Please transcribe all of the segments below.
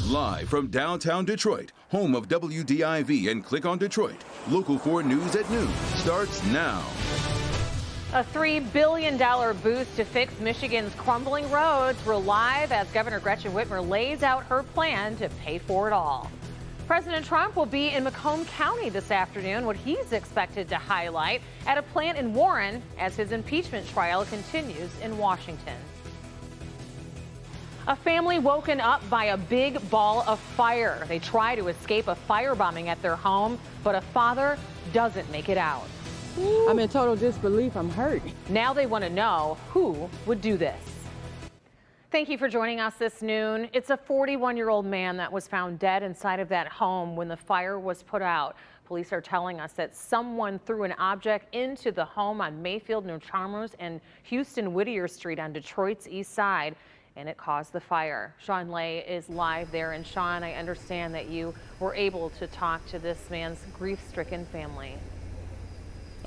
Live from downtown Detroit, home of WDIV and Click on Detroit, Local 4 News at noon starts now. A $3 billion boost to fix Michigan's crumbling roads. We're live as Governor Gretchen Whitmer lays out her plan to pay for it all. President Trump will be in Macomb County this afternoon, what he's expected to highlight at a plant in Warren as his impeachment trial continues in Washington. A family woken up by a big ball of fire. They try to escape a firebombing at their home, but a father doesn't make it out. I'm in total disbelief. I'm hurt. Now they want to know who would do this. Thank you for joining us this noon. It's a 41-year-old man that was found dead inside of that home when the fire was put out. Police are telling us that someone threw an object into the home on Mayfield near Chalmers and Houston Whittier Street on Detroit's east side, and it caused the fire. Sean Lay is live there. And Sean, I understand that you were able to talk to this man's grief-stricken family.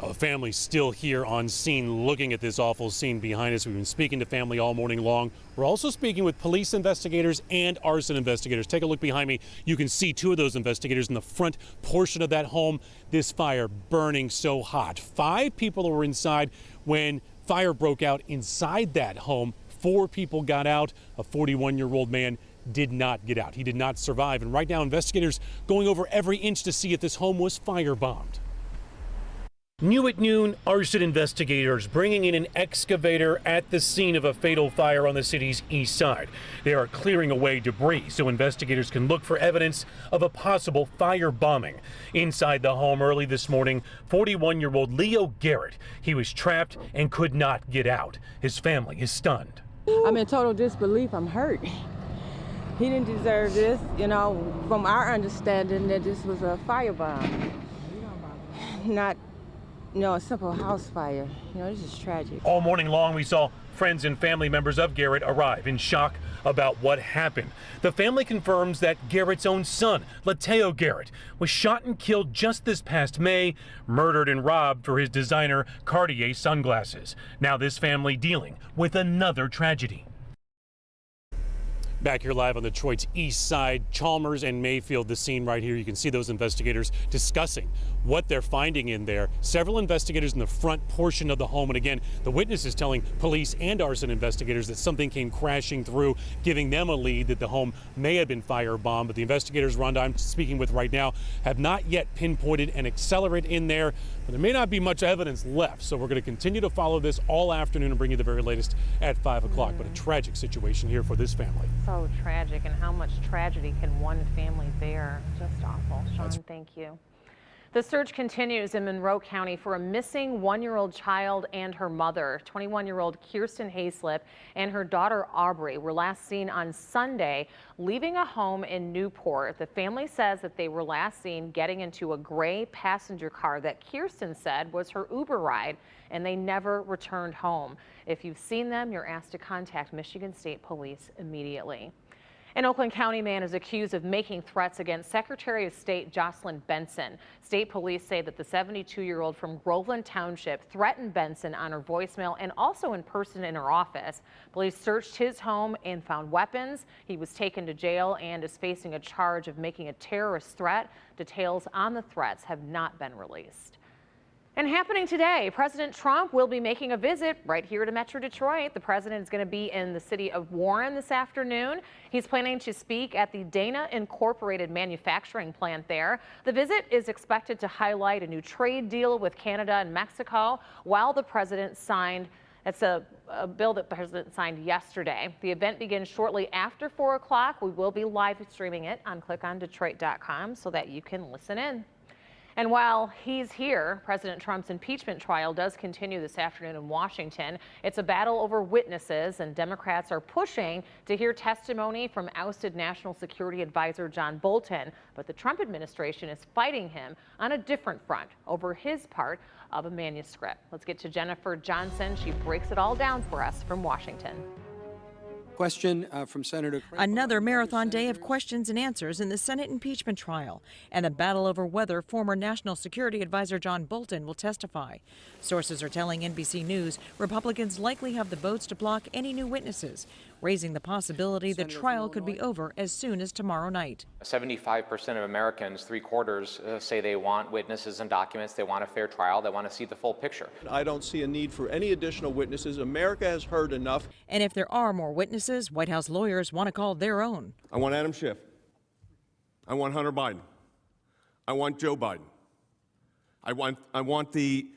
The family's still here on scene looking at this awful scene behind us. We've been speaking to family all morning long. We're also speaking with police investigators and arson investigators. Take a look behind me. You can see two of those investigators in the front portion of that home. This fire burning so hot. 5 people were inside when fire broke out inside that home. 4 people got out. A 41-year-old man did not get out. He did not survive. And right now, investigators going over every inch to see if this home was firebombed. New at noon, arson investigators bringing in an excavator at the scene of a fatal fire on the city's east side. They are clearing away debris so investigators can look for evidence of a possible fire bombing. Inside the home early this morning, 41-year-old Leo Garrett. He was trapped and could not get out. His family is stunned. I'm in total disbelief. I'm hurt. He didn't deserve this. You know, from our understanding that this was a firebomb. Not a simple house fire. This is tragic. All morning long, we saw friends and family members of Garrett arrive in shock about what happened. The family confirms that Garrett's own son, Lateo Garrett, was shot and killed just this past May, murdered and robbed for his designer Cartier sunglasses. Now this family dealing with another tragedy. Back here live on Detroit's east side, Chalmers and Mayfield, the scene right here. You can see those investigators discussing what they're finding in there. Several investigators in the front portion of the home. And again, the witnesses telling police and arson investigators that something came crashing through, giving them a lead that the home may have been firebombed. But the investigators, Rhonda, I'm speaking with right now, have not yet pinpointed an accelerant in there. But there may not be much evidence left. So we're going to continue to follow this all afternoon and bring you the very latest at 5 o'clock. But a tragic situation here for this family. So tragic, and how much tragedy can one family bear? Just awful. Sean, thank you. The search continues in Monroe County for a missing 1-year-old child and her mother. 21-year-old Kirsten Hayslip and her daughter Aubrey were last seen on Sunday leaving a home in Newport. The family says that they were last seen getting into a gray passenger car that Kirsten said was her Uber ride, and they never returned home. If you've seen them, you're asked to contact Michigan State Police immediately. An Oakland County man is accused of making threats against Secretary of State Jocelyn Benson. State police say that the 72-year-old from Groveland Township threatened Benson on her voicemail and also in person in her office. Police searched his home and found weapons. He was taken to jail and is facing a charge of making a terrorist threat. Details on the threats have not been released. And happening today, President Trump will be making a visit right here to Metro Detroit. The president is going to be in the city of Warren this afternoon. He's planning to speak at the Dana Incorporated manufacturing plant there. The visit is expected to highlight a new trade deal with Canada and Mexico while the president signed. It's a bill that the president signed yesterday. The event begins shortly after 4 o'clock. We will be live streaming it on clickondetroit.com so that you can listen in. And while he's here, President Trump's impeachment trial does continue this afternoon in Washington. It's a battle over witnesses, and Democrats are pushing to hear testimony from ousted National Security Advisor John Bolton. But the Trump administration is fighting him on a different front over his part of a manuscript. Let's get to Jennifer Johnson. She breaks it all down for us from Washington. Question from Senator Craig. Another marathon day of questions and answers in the Senate impeachment trial and a battle over whether former National Security Advisor John Bolton will testify. Sources are telling NBC News Republicans likely have the votes to block any new witnesses. raising the possibility the trial could be over as soon as tomorrow night. 75% of Americans, 3/4, say they want witnesses and documents, they want a fair trial, they want to see the full picture. I don't see a need for any additional witnesses. America has heard enough. And if there are more witnesses, White House lawyers want to call their own. I want Adam Schiff. I want Hunter Biden. I want Joe Biden. I want the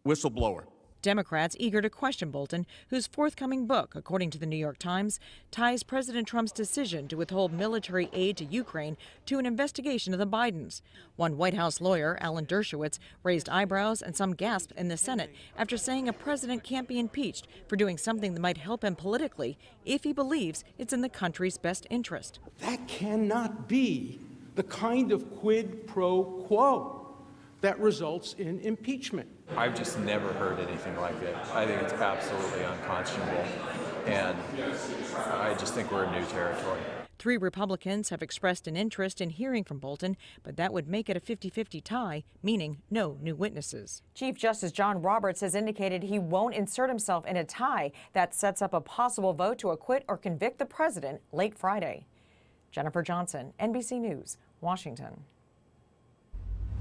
whistleblower. Democrats eager to question Bolton, whose forthcoming book, according to the New York Times, ties President Trump's decision to withhold military aid to Ukraine to an investigation of the Bidens. One White House lawyer, Alan Dershowitz, raised eyebrows and some gasped in the Senate after saying a president can't be impeached for doing something that might help him politically if he believes it's in the country's best interest. That cannot be the kind of quid pro quo that results in impeachment. I've just never heard anything like it. I think it's absolutely unconscionable, and I just think we're in new territory. 3 Republicans have expressed an interest in hearing from Bolton, but that would make it a 50-50 tie, meaning no new witnesses. Chief Justice John Roberts has indicated he won't insert himself in a tie that sets up a possible vote to acquit or convict the president late Friday. Jennifer Johnson, NBC News, Washington.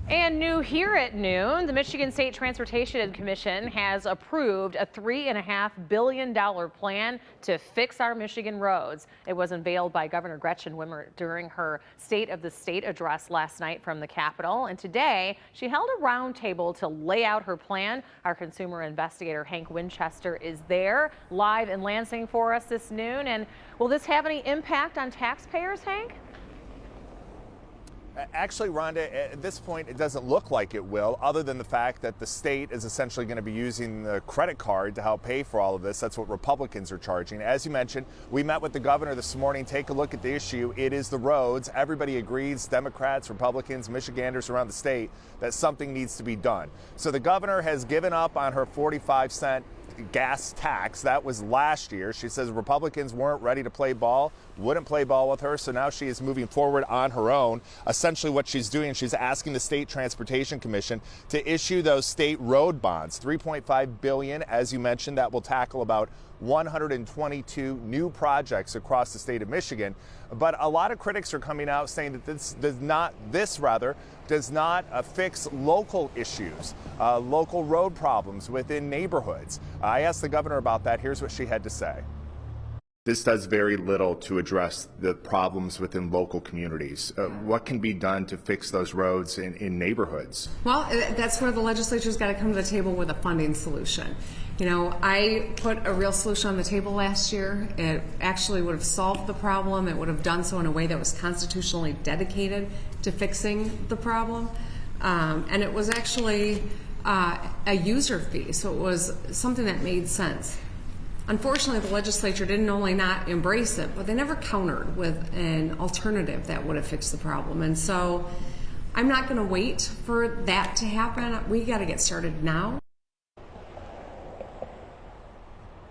And new here at noon, the Michigan State Transportation Commission has approved a $3.5 billion plan to fix our Michigan roads. It was unveiled by Governor Gretchen Whitmer during her State of the State address last night from the Capitol. And today, she held a roundtable to lay out her plan. Our consumer investigator, Hank Winchester, is there live in Lansing for us this noon. And will this have any impact on taxpayers, Hank? Actually, Rhonda, at this point, it doesn't look like it will, other than the fact that the state is essentially going to be using the credit card to help pay for all of this. That's what Republicans are charging. As you mentioned, we met with the governor this morning. Take a look at the issue. It is the roads. Everybody agrees, Democrats, Republicans, Michiganders around the state, that something needs to be done. So the governor has given up on her 45-cent gas tax. That was last year. She says Republicans weren't ready to play ball, wouldn't play ball with her, so now she is moving forward on her own. Essentially what she's doing, she's asking the State Transportation Commission to issue those state road bonds, $3.5 billion, as you mentioned, that will tackle about 122 new projects across the state of Michigan. But a lot of critics are coming out saying that this does not fix local issues, local road problems within neighborhoods. I asked the governor about that. Here's what she had to say. This does very little to address the problems within local communities. What can be done to fix those roads in neighborhoods? Well, that's where the legislature's got to come to the table with a funding solution. You know, I put a real solution on the table last year. It actually would have solved the problem. It would have done so in a way that was constitutionally dedicated to fixing the problem. And it was actually a user fee, so it was something that made sense. Unfortunately, the legislature didn't only not embrace it, but they never countered with an alternative that would have fixed the problem. And so I'm not going to wait for that to happen. We got to get started now.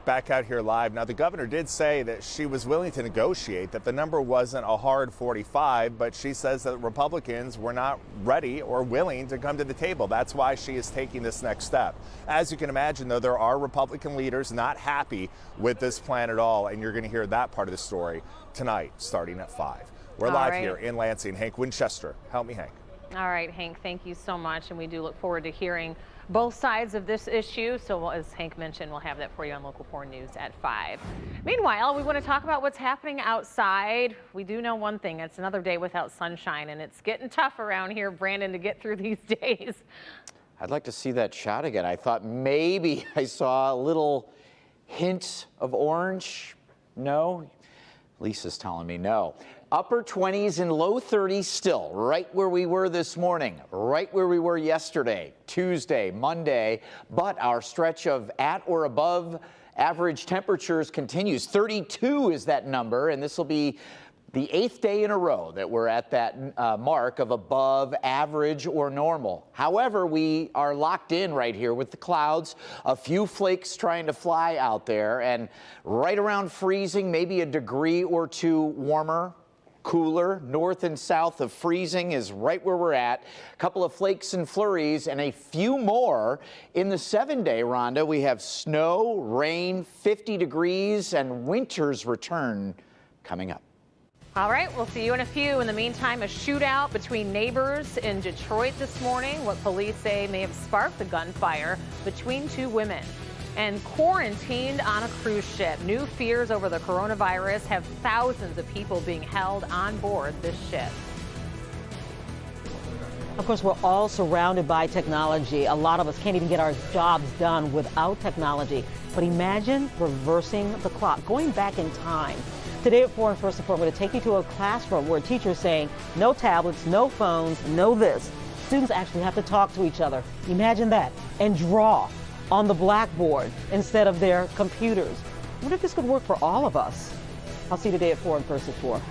Back out here live. Now, the governor did say that she was willing to negotiate, that the number wasn't a hard 45, but she says that Republicans were not ready or willing to come to the table. That's why she is taking this next step. As you can imagine, though, there are Republican leaders not happy with this plan at all, and you're going to hear that part of the story tonight, starting at 5. We're live here in Lansing. Hank Winchester. Help me, Hank. All right, Hank, thank you so much, and we do look forward to hearing both sides of this issue. So as Hank mentioned, we'll have that for you on Local 4 News at 5. Meanwhile, we want to talk about what's happening outside. We do know one thing. It's another day without sunshine, and it's getting tough around here, Brandon, to get through these days. I'd like to see that shot again. I thought maybe I saw a little hint of orange. No? Lisa's telling me no. Upper 20s and low 30s still, right where we were this morning, right where we were yesterday, Tuesday, Monday, but our stretch of at or above average temperatures continues. 32 is that number, and this will be the 8th day in a row that we're at that mark of above average or normal. However, we are locked in right here with the clouds, a few flakes trying to fly out there, and right around freezing, maybe a degree or two warmer. cooler. North and south of freezing is right where we're at. A couple of flakes and flurries and a few more in the 7-day, Rhonda. We have snow, rain, 50 degrees, and winter's return coming up. All right, we'll see you in a few. In the meantime, a shootout between neighbors in Detroit this morning. What police say may have sparked the gunfire between two women. And quarantined on a cruise ship. New fears over the coronavirus have thousands of people being held on board this ship. Of course, we're all surrounded by technology. A lot of us can't even get our jobs done without technology. But imagine reversing the clock, going back in time. Today at 4 and First Report, we're going to take you to a classroom where a teacher is saying no tablets, no phones, no this. Students actually have to talk to each other. Imagine that. And draw on the blackboard instead of their computers. I wonder if this could work for all of us. I'll see you today at 4 and First at 4.